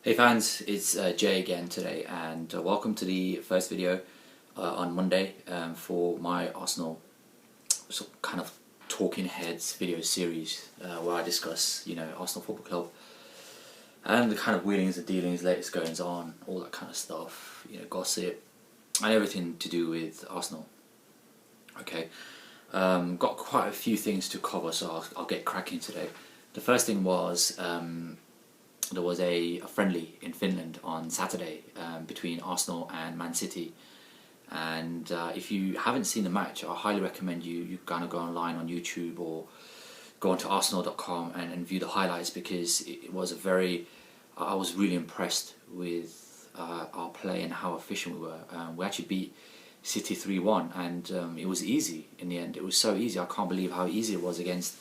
Hey fans, it's Jay again today, and welcome to the first video on Monday for my Arsenal kind of talking heads video series where I discuss, Arsenal Football Club and the kind of wheelings and dealings, latest goings on, all that kind of stuff, gossip and everything to do with Arsenal. Okay, got quite a few things to cover, so I'll get cracking today. The first thing was there was a friendly in Finland on Saturday between Arsenal and Man City, and if you haven't seen the match, I highly recommend you kind of go online on YouTube or go onto arsenal.com and view the highlights, because it was I was really impressed with our play and how efficient we were. We actually beat City 3-1, and it was easy in the end. It was so easy. I can't believe how easy it was against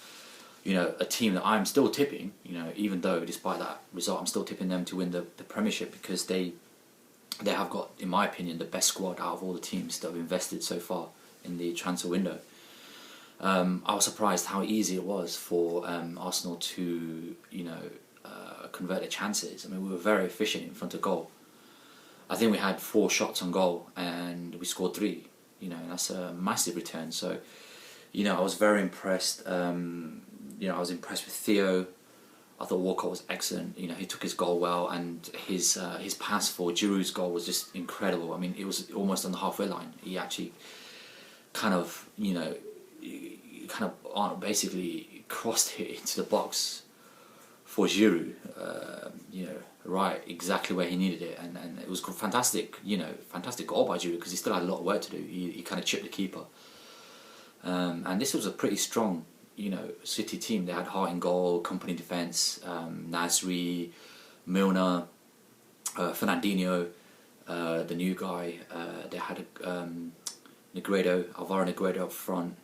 a team that I'm still tipping, even though despite that result, I'm still tipping them to win the Premiership, because they have got, in my opinion, the best squad out of all the teams that have invested so far in the transfer window. I was surprised how easy it was for Arsenal to, convert their chances. I mean, we were very efficient in front of goal. I think we had 4 shots on goal and we scored 3. And that's a massive return. So, I was very impressed. I was impressed with Theo. I thought Walcott was excellent. He took his goal well, and his pass for Giroud's goal was just incredible. I mean, it was almost on the halfway line. He actually basically crossed it into the box for Giroud. Right exactly where he needed it, and it was fantastic. Fantastic goal by Giroud, because he still had a lot of work to do. He kind of chipped the keeper. And this was a pretty strong, City team. They had Hart in goal, Company defence, Nasri, Milner, Fernandinho, the new guy. They had Alvaro Negredo up front.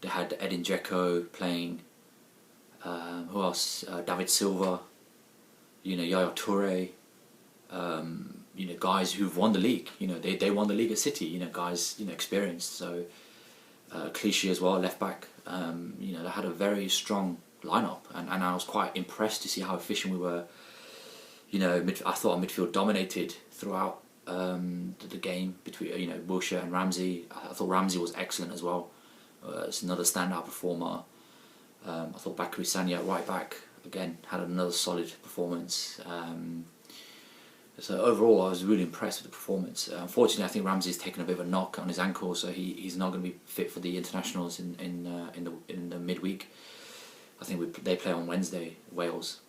They had Edin Dzeko playing. Who else? David Silva. Yaya Toure. Guys who've won the league. They won the league at City. Guys experienced. So. Clichy as well, left back. They had a very strong lineup, and I was quite impressed to see how efficient we were. I thought our midfield dominated throughout the game between Wilshere and Ramsey. I thought Ramsey was excellent as well. It's another standout performer. I thought Bakary Sagna at right back again had another solid performance. So overall, I was really impressed with the performance. Unfortunately, I think Ramsey's taken a bit of a knock on his ankle, so he's not going to be fit for the internationals in the midweek. I think they play on Wednesday, Wales.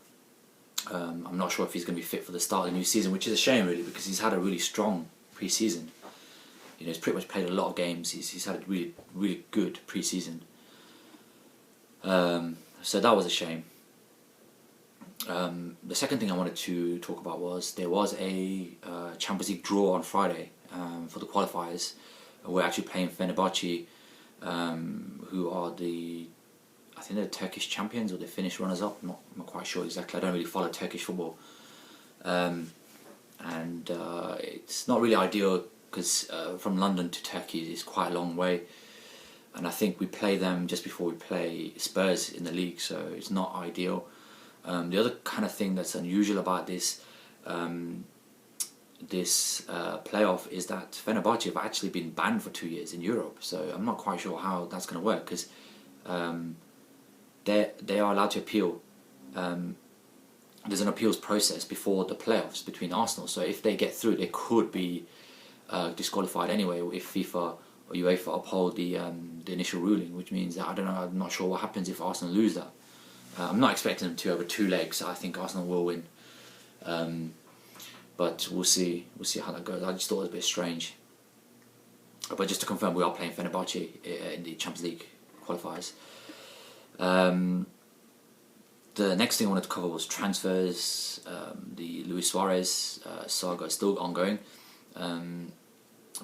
I'm not sure if he's going to be fit for the start of the new season, which is a shame really, because he's had a really strong pre-season. He's pretty much played a lot of games. He's had a really good pre-season. So that was a shame. The second thing I wanted to talk about was there was a Champions League draw on Friday for the qualifiers. We're actually playing Fenerbahce, who are I think they're Turkish champions, or the Finnish runners-up. I'm not quite sure exactly. I don't really follow Turkish football, and it's not really ideal, because from London to Turkey is quite a long way, and I think we play them just before we play Spurs in the league, so it's not ideal. The other kind of thing that's unusual about this playoff is that Fenerbahce have actually been banned for 2 years in Europe. So I'm not quite sure how that's going to work, because they are allowed to appeal. There's an appeals process before the playoffs between Arsenal. So if they get through, they could be disqualified anyway if FIFA or UEFA uphold the initial ruling, which means that I'm not sure what happens if Arsenal lose that. I'm not expecting them to over 2 legs. I think Arsenal will win, but we'll see. We'll see how that goes. I just thought it was a bit strange. But just to confirm, we are playing Fenerbahce in the Champions League qualifiers. The next thing I wanted to cover was transfers. The Luis Suarez saga is still ongoing.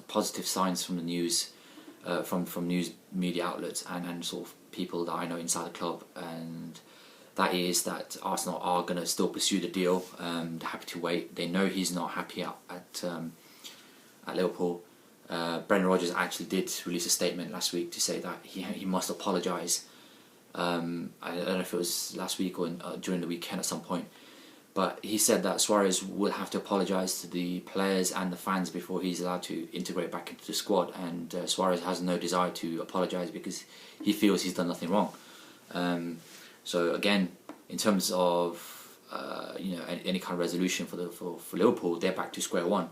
Positive signs from the news, from news media outlets and sort of people that I know inside the club, and that is that Arsenal are going to still pursue the deal. They're happy to wait. They know he's not happy at Liverpool. Brendan Rodgers actually did release a statement last week to say that he must apologise. I don't know if it was last week or during the weekend at some point, But he said that Suarez will have to apologise to the players and the fans before he's allowed to integrate back into the squad. And Suarez has no desire to apologise because he feels he's done nothing wrong. So again, in terms of any kind of resolution for Liverpool, they're back to square one.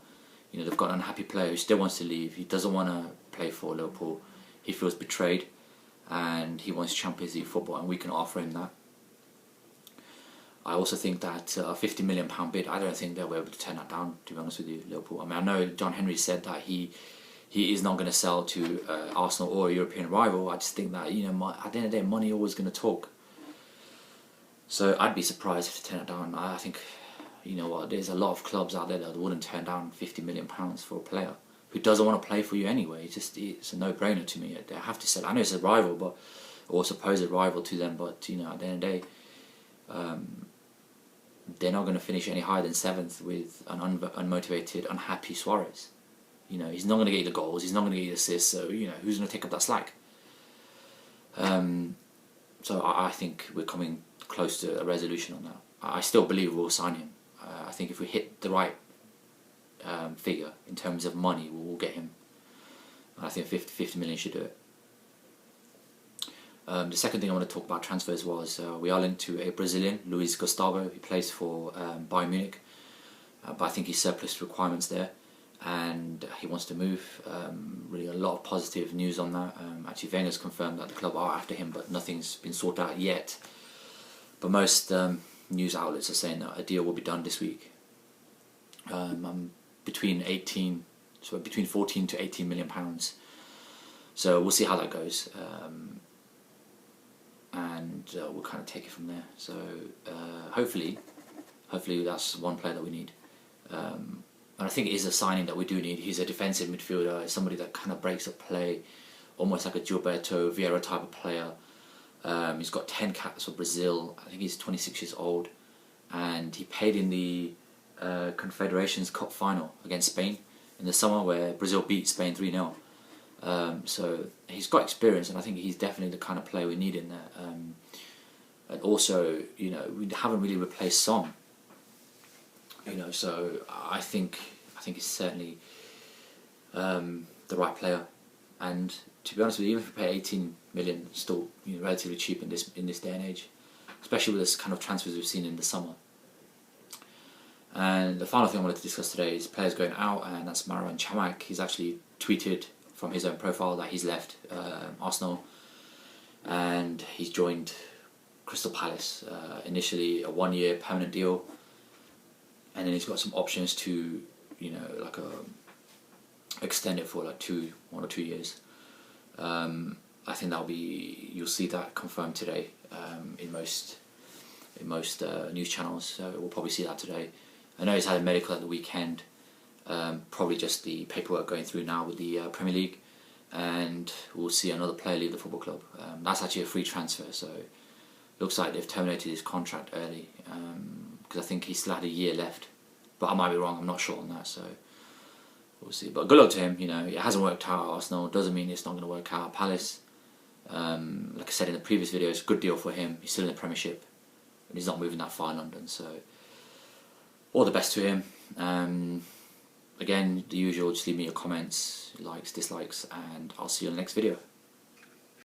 You know, they've got an unhappy player who still wants to leave. He doesn't want to play for Liverpool. He feels betrayed, and he wants Champions League football, and we can offer him that. I also think that a £50 million bid, I don't think they'll be able to turn that down, to be honest with you, Liverpool. I mean, I know John Henry said that he is not going to sell to Arsenal or a European rival. I just think that, you know, at the end of the day, money always going to talk. So I'd be surprised if they turn it down. I think, you know what, there's a lot of clubs out there that wouldn't turn down £50 million for a player who doesn't want to play for you anyway. It's a no-brainer to me. They have to sell. I know it's a rival, or supposed rival to them, but, you know, at the end of the day, they're not going to finish any higher than 7th with an unmotivated, unhappy Suarez. You know, he's not going to get you the goals, he's not going to get you the assists, so, you know, who's going to take up that slack? So I think we're coming close to a resolution on that. I still believe we'll sign him. I think if we hit the right figure in terms of money, we'll get him. And I think 50 million should do it. The second thing I want to talk about transfers was we are linked to a Brazilian, Luis Gustavo. He plays for Bayern Munich, but I think he's surplus requirements there, and he wants to move. Really a lot of positive news on that. Actually, Wenger's confirmed that the club are after him, but nothing's been sorted out yet. But most news outlets are saying that a deal will be done this week. Between 14 to 18 million pounds. So we'll see how that goes. And we'll kind of take it from there. So hopefully that's one player that we need. And I think it is a signing that we do need. He's a defensive midfielder, somebody that kind of breaks up play, almost like a Gilberto Vieira type of player. He's got 10 caps for Brazil. I think he's 26 years old, and he played in the Confederations Cup final against Spain in the summer, where Brazil beat Spain 3-0. So he's got experience, and I think he's definitely the kind of player we need in there. And also, you know, we haven't really replaced Son. You know, so I think he's certainly the right player. And to be honest with you, even if we pay 18 million, still, you know, relatively cheap in this day and age, especially with this kind of transfers we've seen in the summer. And the final thing I wanted to discuss today is players going out, and that's Marouane Chamakh. He's actually tweeted from his own profile that he's left Arsenal, and he's joined Crystal Palace. Initially a 1-year permanent deal, and then he's got some options to, you know, like extend it for like 1 or 2 years. I think you'll see that confirmed today in most news channels. So we'll probably see that today. I know he's had a medical at the weekend. Probably just the paperwork going through now with the Premier League, and we'll see another player leave the football club. That's actually a free transfer, so it looks like they've terminated his contract early, because I think he still had a year left, but I might be wrong, I'm not sure on that, so we'll see. But good luck to him. You know, it hasn't worked out at Arsenal, doesn't mean it's not going to work out at Palace. Like I said in the previous video, it's a good deal for him. He's still in the Premiership, and he's not moving that far in London, so all the best to him. Again, the usual, just leave me your comments, likes, dislikes, and I'll see you in the next video.